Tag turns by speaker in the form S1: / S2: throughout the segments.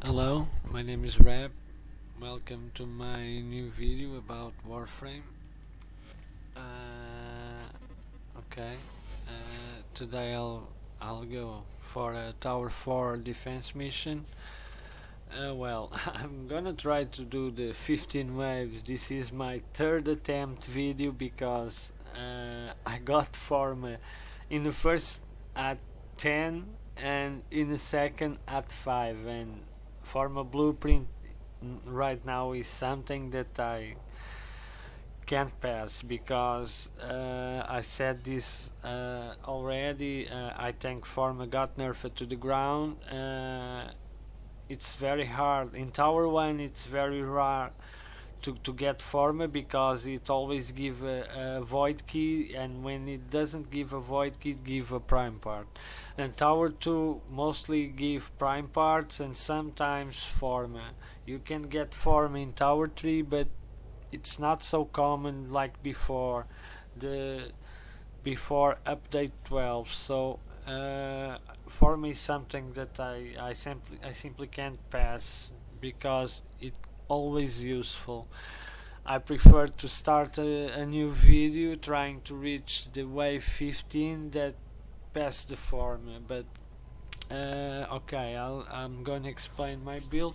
S1: Hello, my name is Rab. Welcome to my new video about Warframe. Okay, today I'll go for a Tower 4 defense mission. Well, I'm gonna try to do the 15 waves. This is my third attempt video because I got forma in the first at 10 and in the second at 5, and forma blueprint right now is something that I can't pass because I said this already. I think forma got nerfed to the ground. It's very hard in Tower 1. It's very rare to get forma because it always give a void key, and when it doesn't give a void key, it give a prime part. And Tower 2 mostly give prime parts and sometimes forma. You can get forma in Tower 3, but it's not so common like before update 12. So forma is something that I simply can't pass because it always useful. I prefer to start a new video trying to reach the wave 15 that pass the forma, but okay, I'm going to explain my build.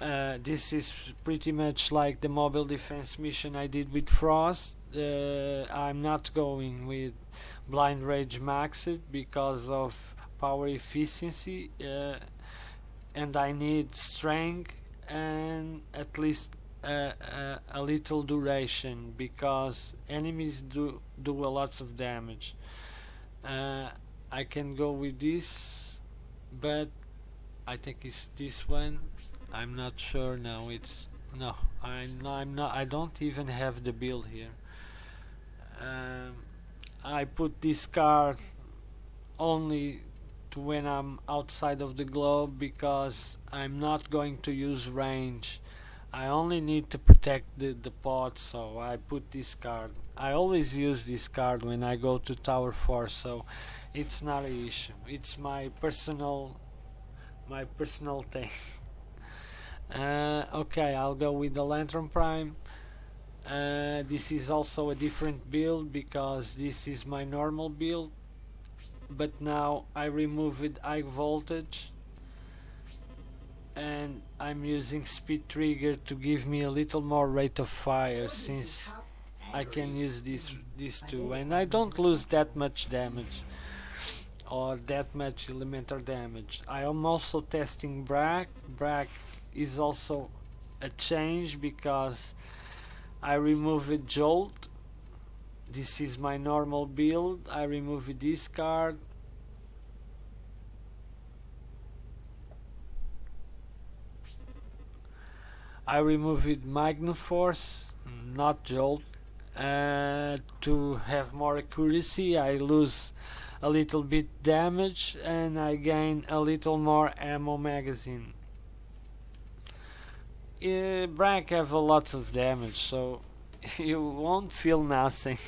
S1: This is pretty much like the mobile defense mission I did with Frost. I'm not going with blind rage maxed because of power efficiency, and I need strength and at least a little duration because enemies do a lot of damage. I can go with this, but I think it's this one. I'm not sure now. It's no. I'm not. I don't even have the build here. I put this card only to when I'm outside of the globe because I'm not going to use range. I only need to protect the pod, so I put this card. I always use this card when I go to Tower 4, so it's not an issue. It's my personal thing. Okay, I'll go with the Latron Prime. This is also a different build because this is my normal build, but now I removed high voltage and I'm using speed trigger to give me a little more rate of fire, since I can use these two and I don't lose that much damage or that much elemental damage. I am also testing Brakk. Brakk is also a change because I removed Jolt. This is my normal build. I removed this card. I removed Magniforce, not Jolt. To have more accuracy, I lose a little bit damage and I gain a little more ammo magazine. Brakk have a lot of damage, so you won't feel nothing.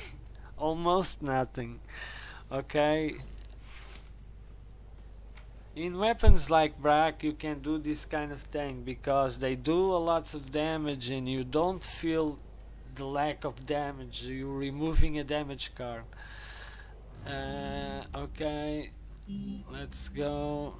S1: Almost nothing. Okay. In weapons like Brakk you can do this kind of thing because they do a lot of damage and you don't feel the lack of damage. You're removing a damage card. Okay, let's go.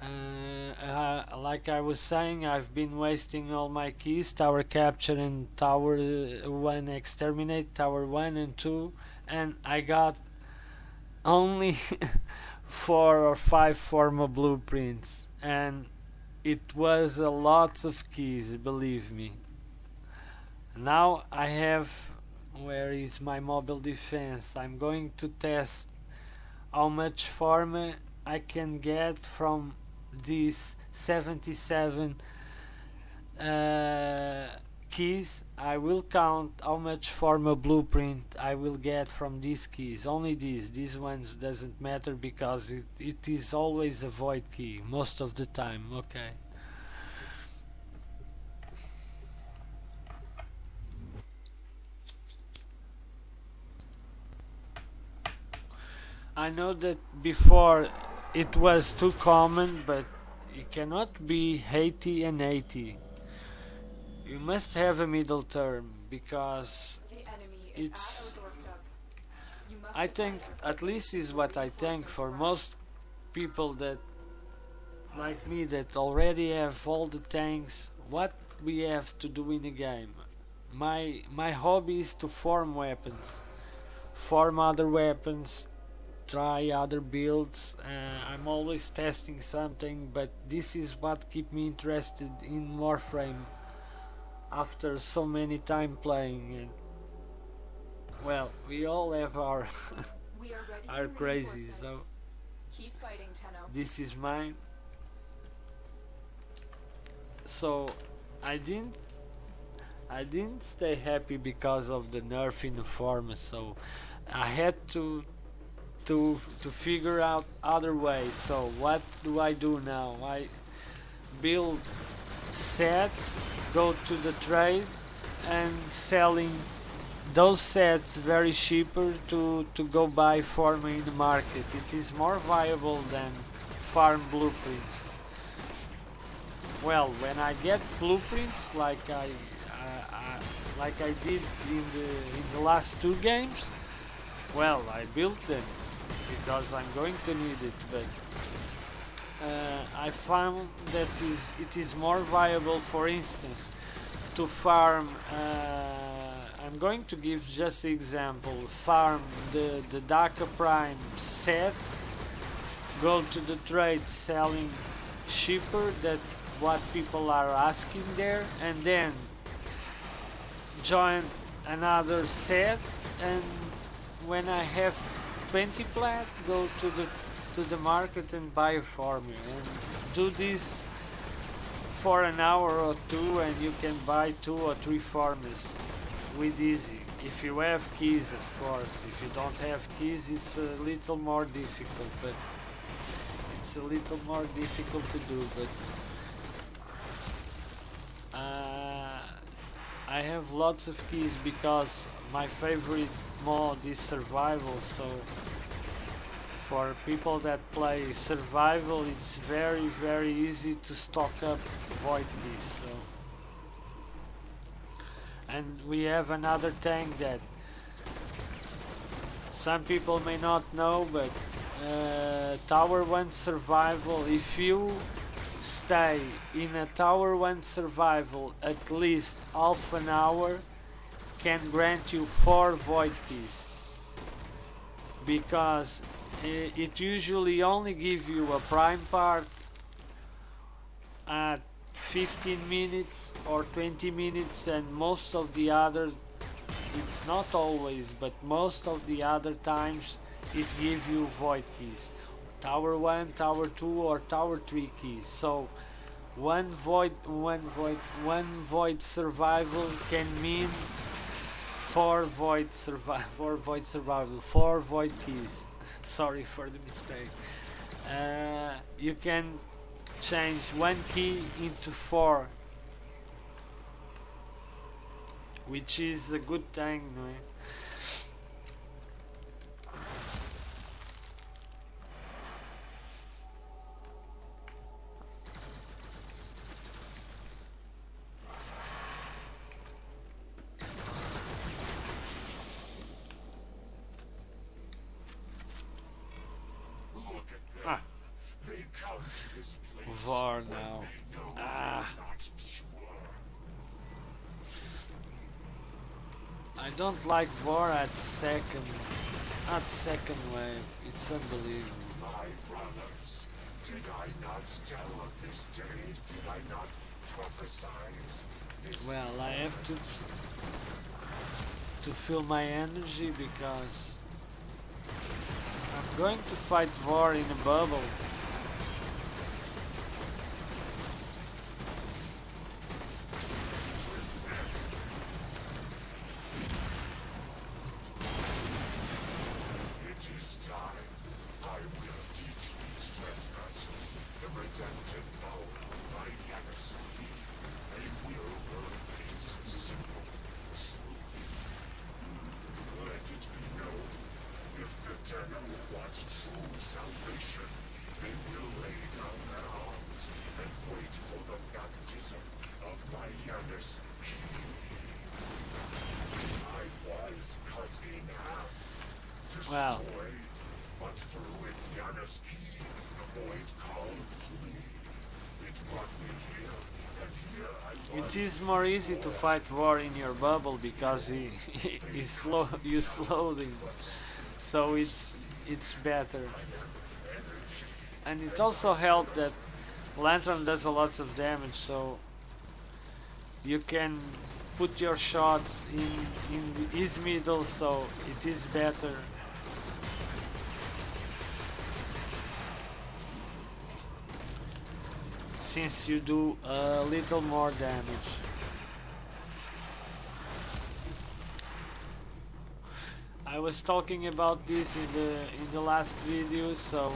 S1: Like I was saying, I've been wasting all my keys, Tower Capture and Tower 1 Exterminate, Tower 1 and 2, and I got only 4 or 5 forma blueprints, and it was a lot of keys, believe me. Now I have, where is my mobile defense? I'm going to test how much forma I can get from these 77 keys. I will count how much forma blueprint I will get from these keys. Only these ones doesn't matter because it is always a void key most of the time. Okay. I know that before it was too common, but it cannot be 80 and 80. You must have a middle term, because it's, I think, at least is what I think, for most people that like me that already have all the tanks, what we have to do in the game. My hobby is to form weapons, form other weapons, try other builds. I'm always testing something, but this is what keep me interested in Warframe after so many time playing. And well, we all have our our crazy. So
S2: keep fighting, Tenno.
S1: this is mine. So I didn't stay happy because of the nerf in the forma. So I had to figure out other ways. So what do I do now? I build sets, go to the trade, and selling those sets very cheaper to go buy forma in the market. It is more viable than farm blueprints. Well, when I get blueprints like I did in the last two games, well, I built them because I'm going to need it. But I found that it is more viable, for instance, to farm. I'm going to give just an example. Farm the Daka Prime set, go to the trade selling cheaper than what people are asking there, and then join another set, and when I have 20 plat, go to the market and buy a forma, and do this for an hour or two, and you can buy 2 or 3 formas with easy. If you have keys, of course. If you don't have keys, it's a little more difficult, but it's a little more difficult to do. But I have lots of keys because my favorite mod is survival. So for people that play survival, it's very easy to stock up void keys. So, and we have another tank that some people may not know, but Tower 1 survival, if you stay in a Tower 1 survival at least half an hour, can grant you 4 void keys, because it usually only gives you a prime part at 15 minutes or 20 minutes, and most of the other, it's not always, but most of the other times it gives you void keys. Tower 1, Tower 2 or Tower 3 keys. So one void survival can mean 4 void survival, 4 void keys. Sorry for the mistake. You can change 1 key into 4, which is a good thing, no? Var now. I don't like Var at second wave. It's unbelievable.
S3: My brothers, did I not tell of this day? Did I not prophesize this?
S1: Well, I have to fill my energy, because I'm going to fight Var in a bubble. Well,
S3: But through its Yana's key, the void called to me. It brought me here, and here I was.
S1: it is more easy to fight war in your bubble because you slow him, so it's better. And it also helped that Latron does a lot of damage, so you can put your shots in his middle, so it is better. Since you do a little more damage. I was talking about this in the last video, so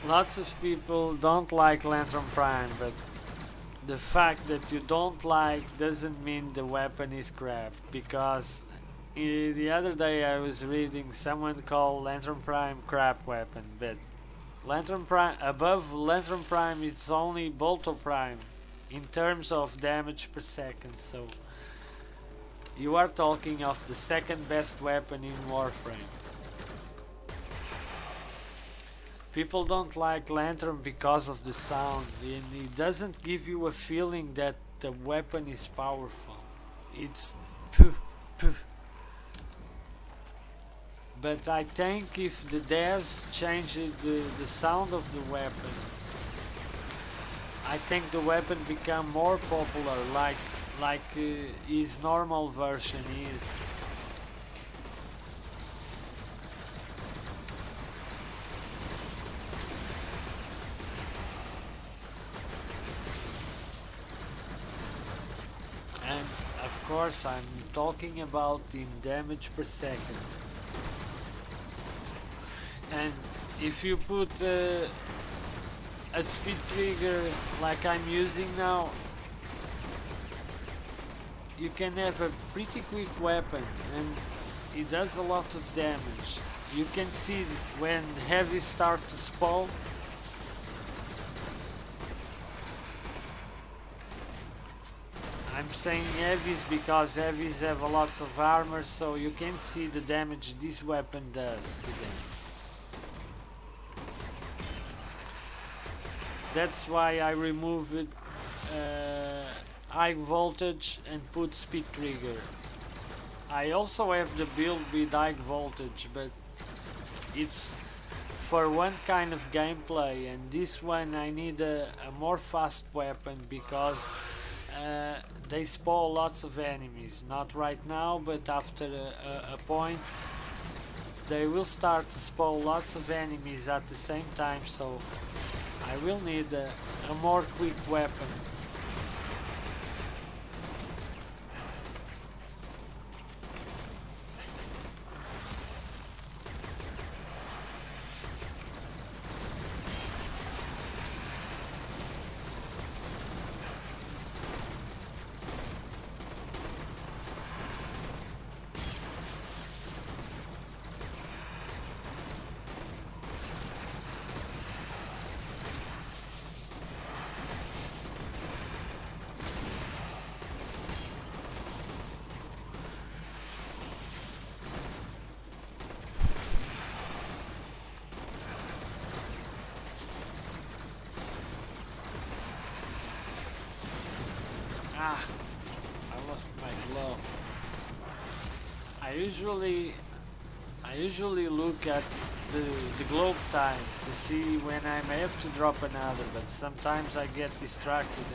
S1: lots of people don't like Latron Prime, but the fact that you don't like doesn't mean the weapon is crap, because the other day I was reading someone called Latron Prime crap weapon, but Latron Prime, above Latron Prime, it's only Bolto Prime in terms of damage per second, so you are talking of the second best weapon in Warframe. People don't like Latron because of the sound, and it doesn't give you a feeling that the weapon is powerful. It's poof, poof. But I think if the devs change the sound of the weapon, I think the weapon become more popular, like his normal version is. And of course I'm talking about in damage per second. And if you put a speed trigger like I'm using now, you can have a pretty quick weapon and it does a lot of damage. You can see when heavy start to spawn. I'm saying heavies because heavies have a lot of armor, so you can see the damage this weapon does to them. That's why I removed high voltage and put speed trigger. I also have the build with high voltage, but it's for one kind of gameplay, and this one I need a more fast weapon because they spawn lots of enemies. Not right now, but after a point they will start to spawn lots of enemies at the same time, so I will need a more quick weapon. Ah, I lost my glow. I usually look at the globe time to see when I may have to drop another, but sometimes I get distracted.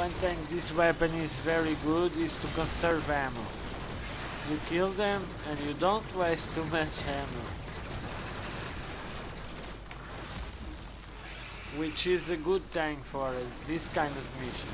S1: one thing this weapon is very good is to conserve ammo. You kill them and you don't waste too much ammo, which is a good thing for this kind of mission.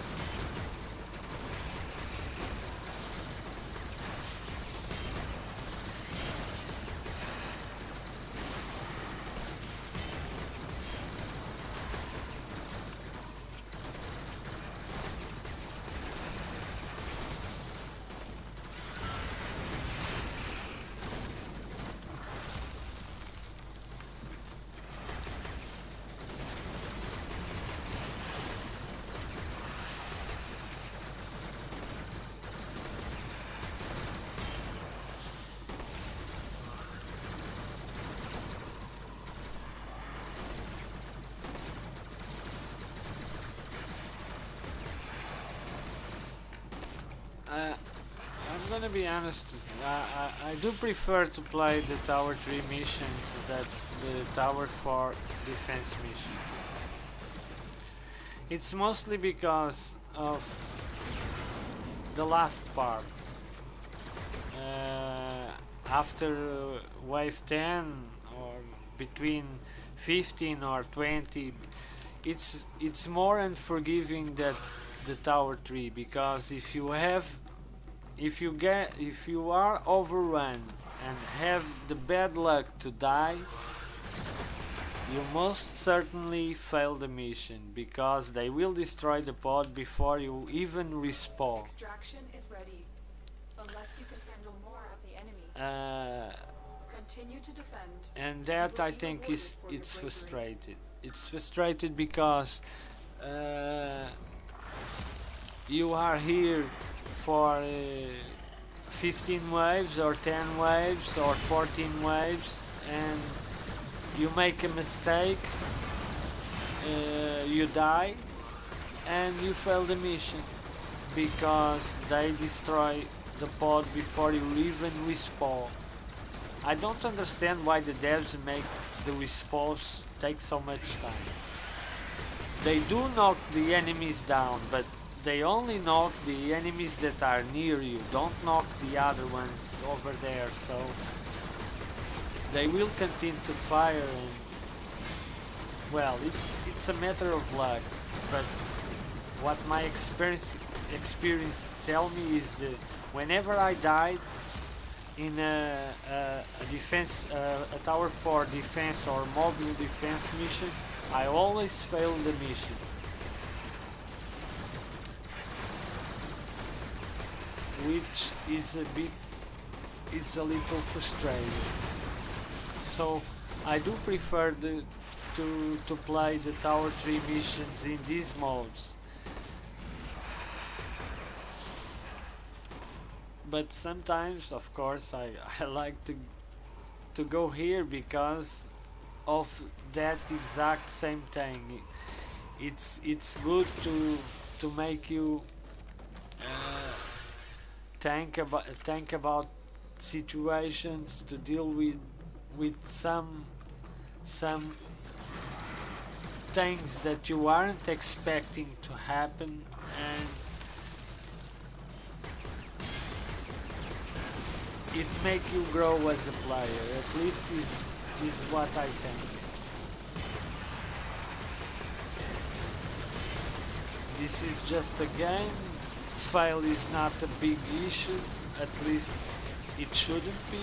S1: I'm gonna be honest, I do prefer to play the Tower 3 missions than the Tower 4 defense missions. It's mostly because of the last part. After wave 10 or between 15 or 20, it's more unforgiving than the Tower 3, because if you are overrun and have the bad luck to die, you most certainly fail the mission, because they will destroy the pod before you even respawn.
S2: Extraction is ready. Unless you can handle more of the enemy. Continue to defend.
S1: And that, I think, it's frustrated. It's frustrated because you are here for 15 waves or 10 waves or 14 waves, and you make a mistake, you die, and you fail the mission because they destroy the pod before you even respawn. I don't understand why the devs make the respawns take so much time. They do knock the enemies down, but they only knock the enemies that are near you, don't knock the other ones over there, so they will continue to fire, and well, it's a matter of luck, but what my experience tell me is that whenever I died in a defense, a Tower 4 defense or mobile defense mission, I always fail the mission. Which is a little frustrating. So I do prefer to play the Tower 3 missions in these modes. But sometimes, of course, I like to go here because of that exact same thing. It's good to make you think about situations, to deal with some things that you aren't expecting to happen, and it make you grow as a player. At least is what I think. This is just a game. Fail is not a big issue, at least it shouldn't be.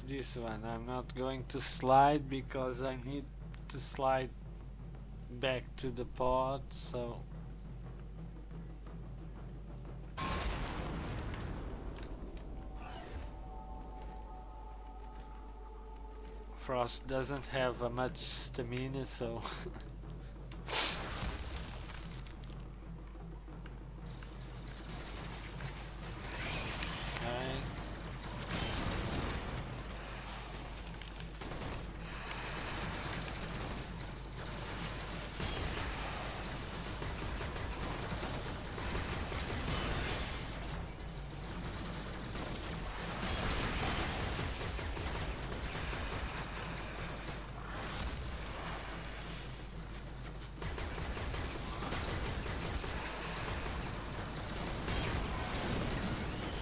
S1: this one. I'm not going to slide because I need to slide back to the pod, so Frost doesn't have much stamina, so okay.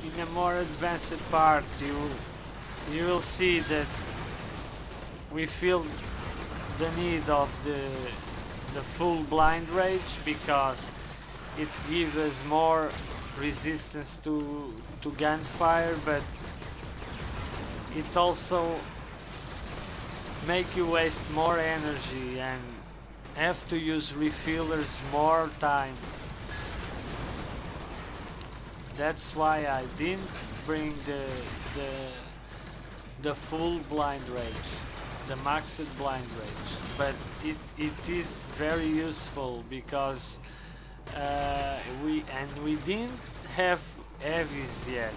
S1: In a more advanced part, you will see that we feel the need of the full blind rage because it gives us more resistance to gunfire, but it also make you waste more energy and have to use refillers more time. That's why I didn't bring the full blind rage, the maxed blind rage, but it is very useful because we didn't have heavies yet.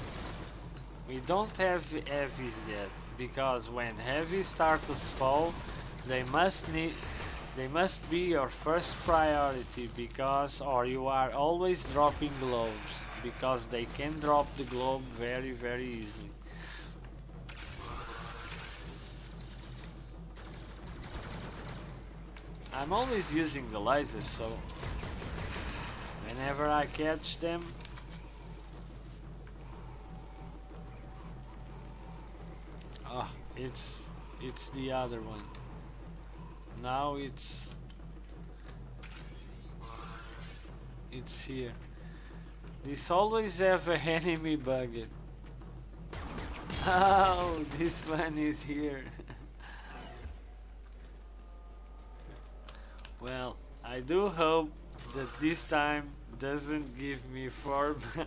S1: We don't have heavies yet because when heavies start to spawn, they must be your first priority because or you are always dropping globes because they can drop the globe very easily. I'm always using the laser, so whenever I catch them, it's the other one. Now it's here. This always have a enemy bucket. Oh, this one is here. Well, I do hope that this time doesn't give me forma.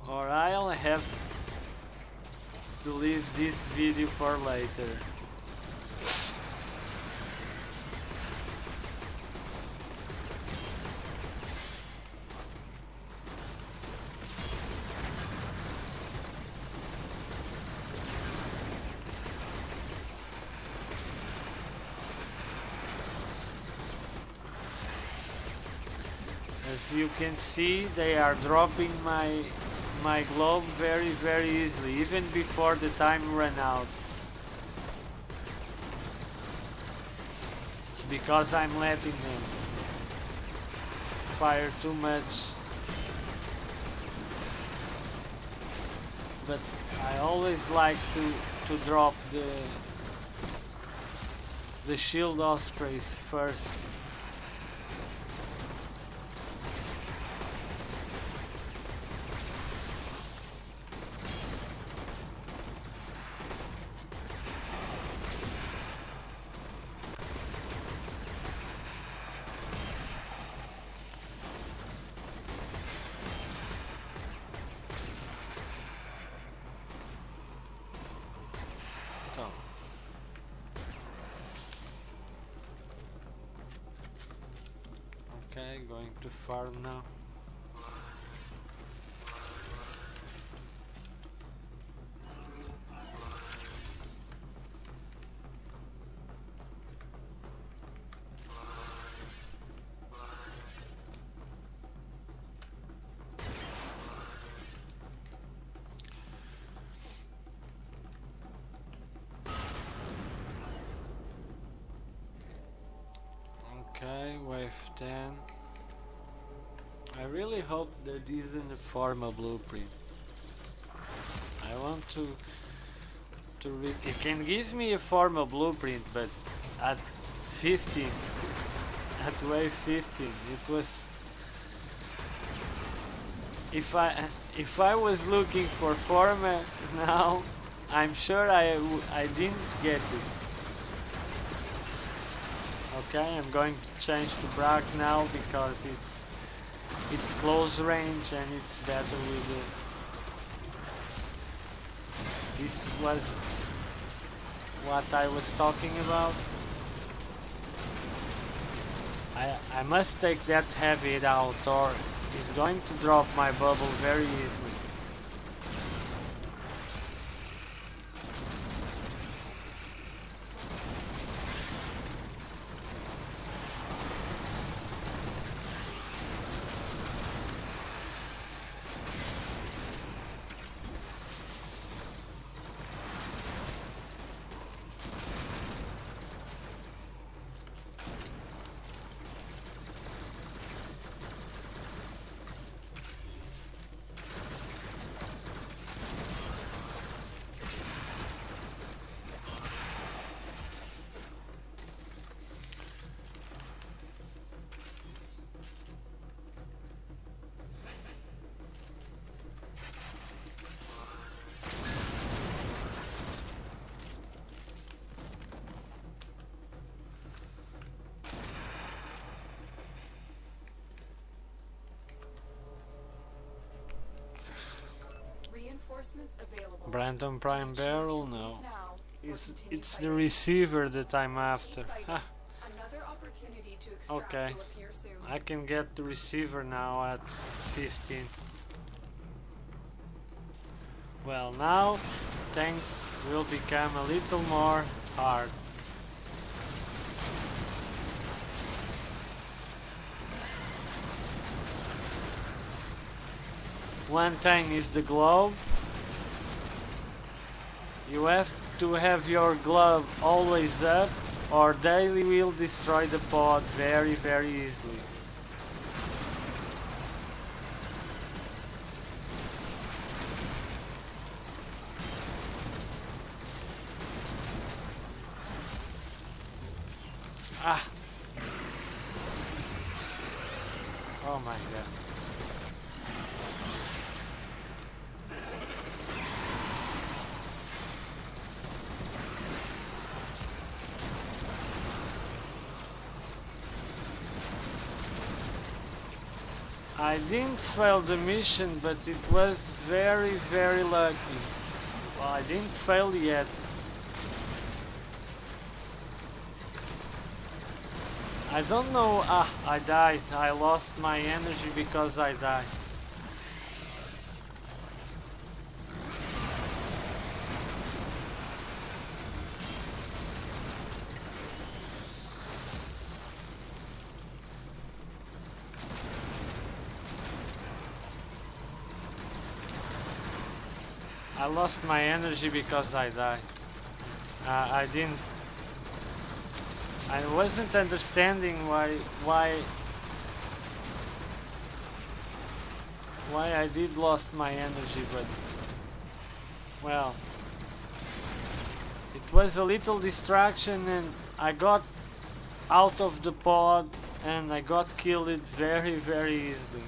S1: Or I'll have to leave this video for later. As you can see, they are dropping my globe very easily, even before the time ran out. It's because I'm letting them fire too much. But I always like to drop the shield ospreys first. Okay, going to farm now. Okay, wave 10. I really hope that isn't a forma blueprint. I want to it can give me a forma blueprint, but at 15, at wave 15, it was If I was looking for forma now, I'm sure I didn't get it. Okay, I'm going to change to Brakk now because it's close range and it's better with it. This was what I was talking about. I must take that heavy out or it's going to drop my bubble very easily.
S2: Available.
S1: Brandon Prime Barrel? No. It's the receiver that I'm after. Okay. I can get the receiver now at 15. Well, now things will become a little more hard. One thing is the glove. You have to have your glove always up or they will destroy the pod very easily. Ah! Oh my god. I didn't fail the mission, but it was very lucky. Well, I didn't fail yet. I don't know. Ah, I died. I lost my energy because I died. I lost my energy because I died. I wasn't understanding why I did lost my energy, but well, it was a little distraction and I got out of the pod and I got killed very easily.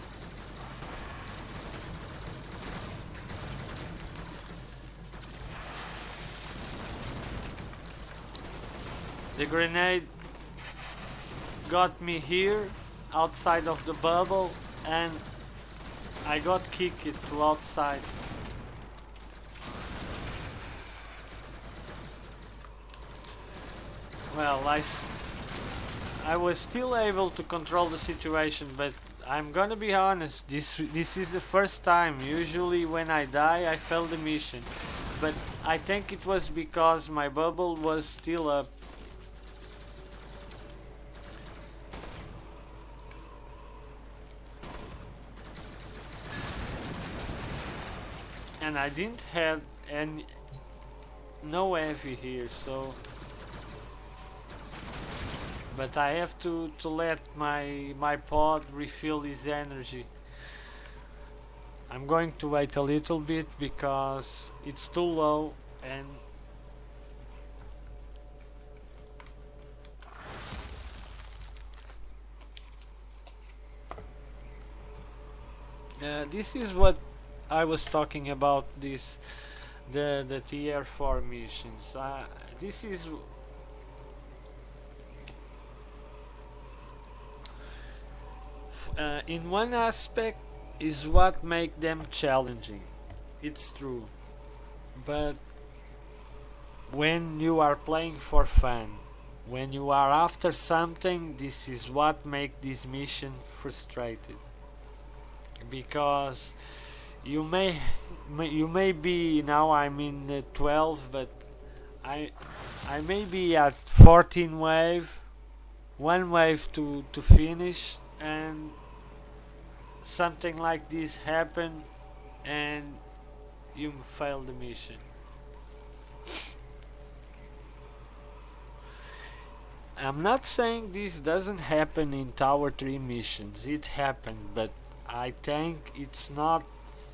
S1: The grenade got me here, outside of the bubble, and I got kicked to outside. Well, I was still able to control the situation, but I'm gonna be honest, this is the first time. Usually when I die, I fail the mission. But I think it was because my bubble was still up. And I didn't have no heavy here, so but I have to let my pod refill his energy. I'm going to wait a little bit because it's too low and this is what I was talking about this, the tier 4 missions. This is in one aspect is what make them challenging. It's true, but when you are playing for fun, when you are after something, this is what make this mission frustrated, because you may be, now I'm in 12, but I may be at 14 wave, one wave to finish, and something like this happen and you fail the mission. I'm not saying this doesn't happen in Tower 3 missions, it happened, but I think it's not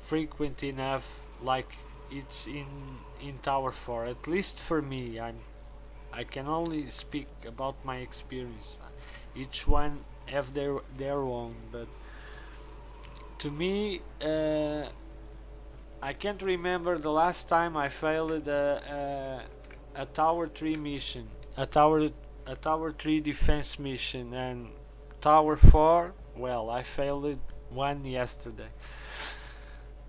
S1: frequent enough like it's in Tower 4, at least for me. I can only speak about my experience. Each one have their own, but to me, I can't remember the last time I failed a Tower 3 mission, a Tower 3 defense mission, and Tower 4, well, I failed one yesterday,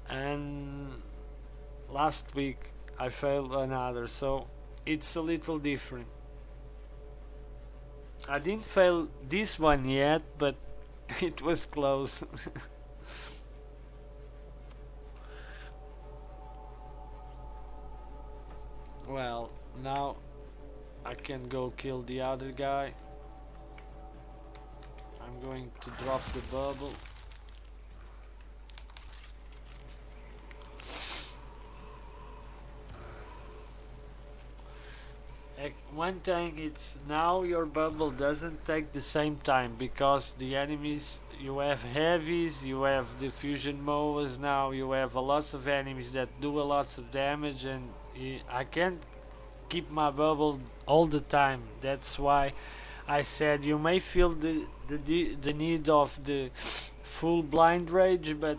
S1: and last week I failed another, so it's a little different. I didn't fail this one yet, but it was close. Well, now I can go kill the other guy. I'm going to drop the bubble. One thing, it's now your bubble doesn't take the same time, because the enemies, you have heavies, you have the fusion mowers, now you have a lots of enemies that do a lots of damage, and I can't keep my bubble all the time. That's why I said you may feel the need of the full blind rage, but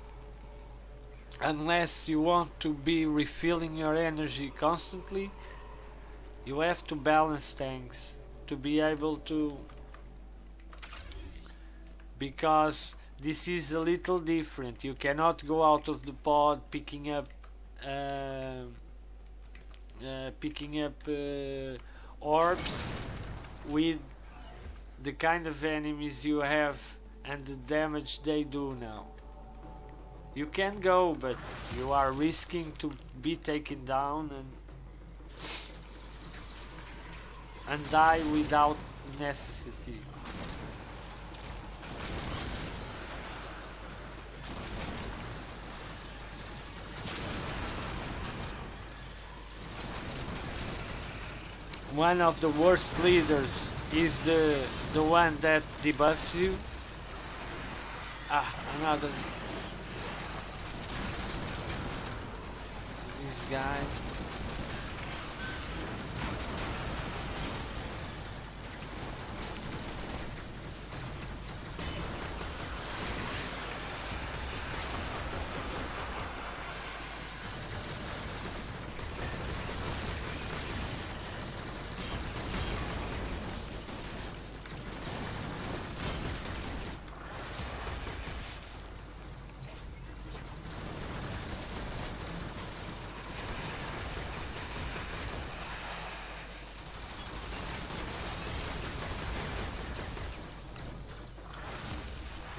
S1: unless you want to be refilling your energy constantly, you have to balance things to be able to, because this is a little different. You cannot go out of the pod picking up orbs with the kind of enemies you have and the damage they do now. You can go, but you are risking to be taken down and die without necessity. One of the worst leaders is the one that debuffs you. Another. These guys.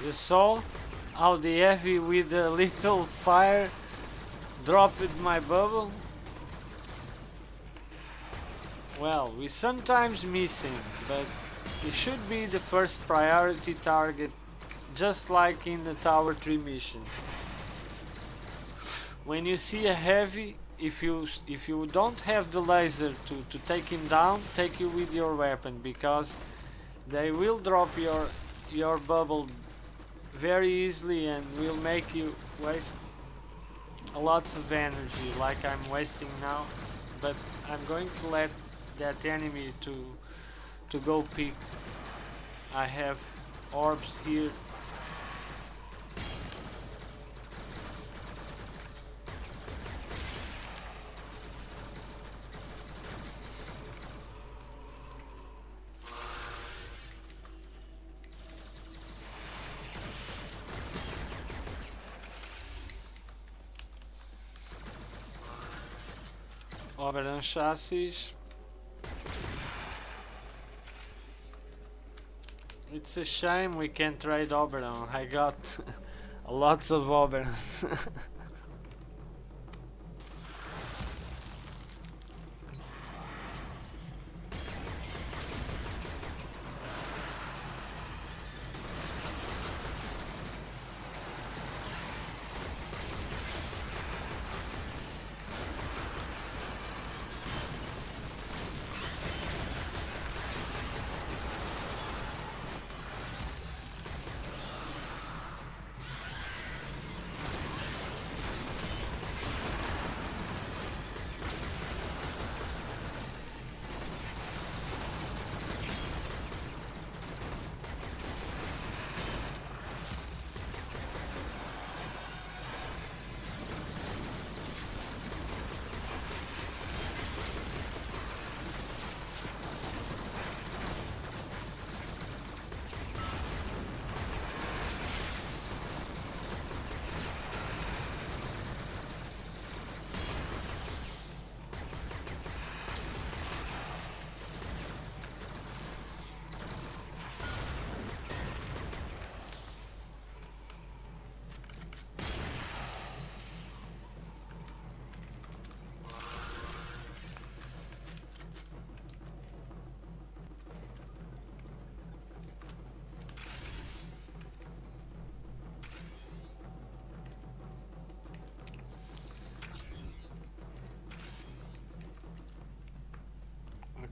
S1: You saw how the heavy with a little fire dropped my bubble? Well, we sometimes miss him, but he should be the first priority target, just like in the Tower 3 mission. When you see a heavy, if you don't have the laser to take him down, take you with your weapon, because they will drop your bubble very easily and will make you waste a lots of energy, like I'm wasting now. But I'm going to let that enemy to go pick. I have orbs here. Oberon chassis. It's a shame we can't trade Oberon. I got lots of Oberons.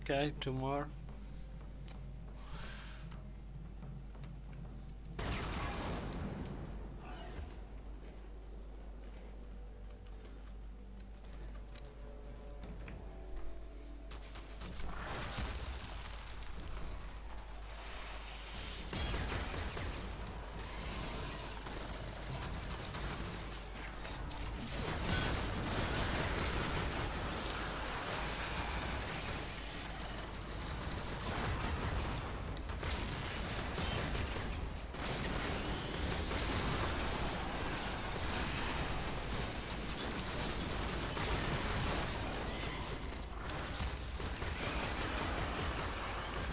S1: Okay, 2 more.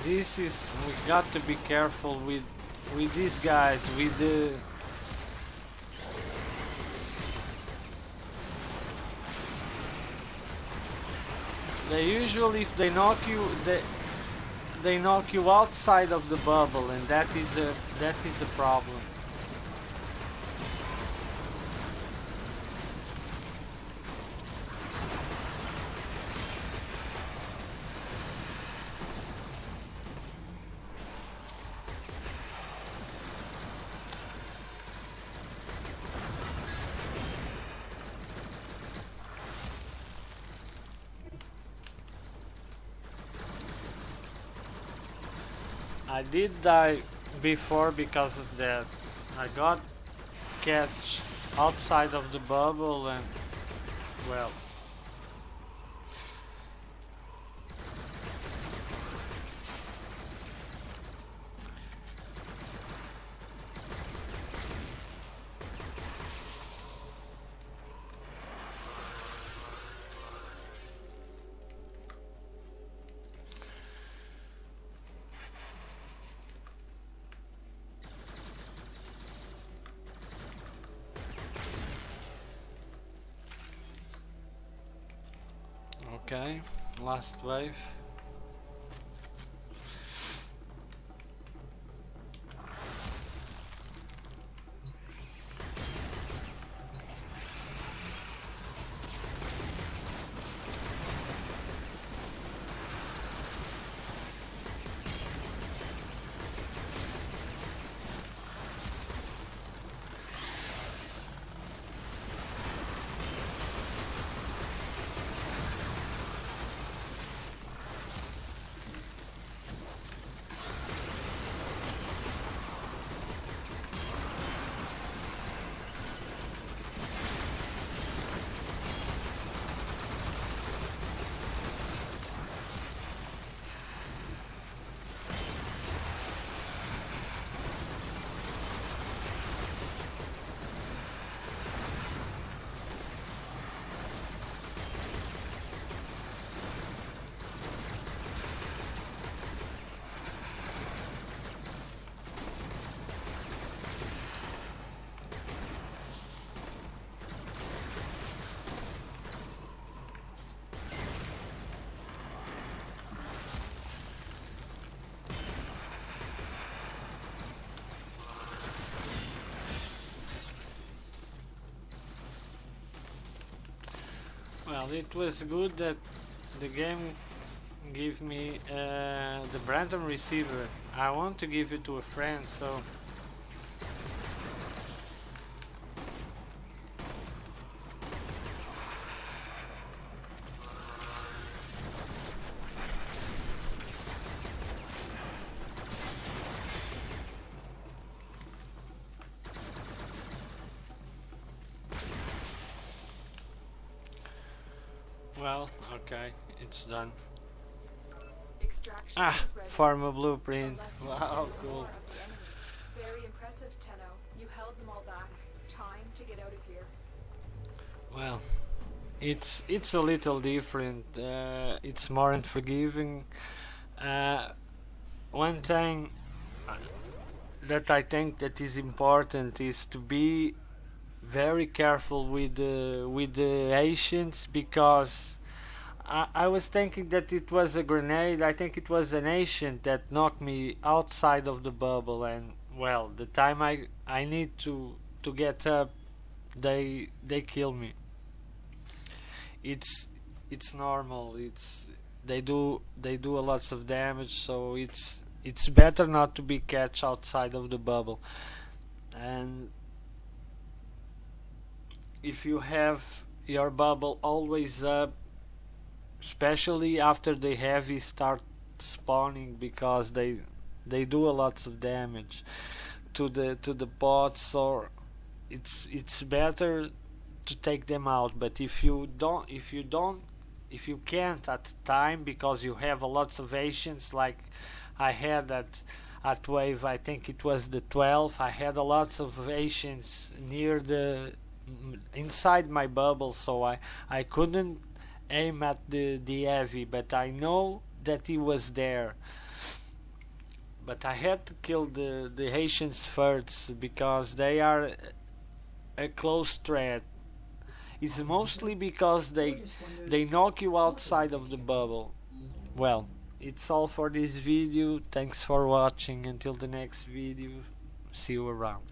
S1: This is, we got to be careful with these guys, with the they usually, if they knock you, they knock you outside of the bubble, and that is a problem. I did die before because of that. I got catch outside of the bubble and, well, okay, last wave. Well, it was good that the game gave me the Brandon receiver. I want to give it to a friend, so well, okay, it's done.
S2: Extraction
S1: Ah,
S2: is ready.
S1: forma blueprint.
S2: Unless you
S1: Wow,
S2: can handle
S1: cool.
S2: more of the enemy. Very impressive, Tenno. You held them all back. Time to get out of here.
S1: Well, it's a little different. It's more unforgiving. One thing that I think that is important is to be very careful with the Asians, because I was thinking that it was a grenade. I think it was an Asian that knocked me outside of the bubble, and well, the time I need to get up, they kill me. It's normal. They do a lots of damage, so it's better not to be catch outside of the bubble. And if you have your bubble always up, especially after the heavy start spawning, because they do a lots of damage to the bots, or it's better to take them out. But if you can't at the time, because you have a lots of Asians, like I had at wave, I think it was the 12, I had a lots of Asians near the inside my bubble, so I couldn't aim at the heavy, but I know that he was there. But I had to kill the Haitians first, because they are a close threat. It's mostly because they knock you outside of the bubble. Well, it's all for this video. Thanks for watching. Until the next video, see you around.